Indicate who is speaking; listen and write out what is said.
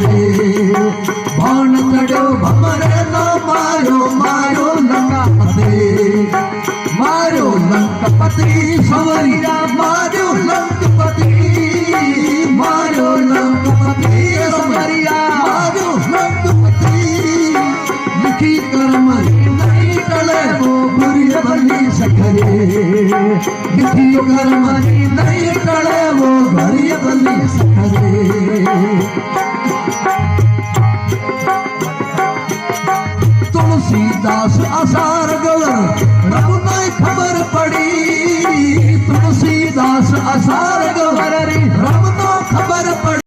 Speaker 1: रे भान चढ़ो भमरे न मारो मारो लंकापति मारो लंकापति सवरिया मारो लंकापति मारो लंकापति सवरिया मारो लंकापति लिखी कर्म नहीं टले वो बुरी बनी सखरे लिखी कर्म नहीं टले वो बुरी बनी सखरे तुलसीदास आशा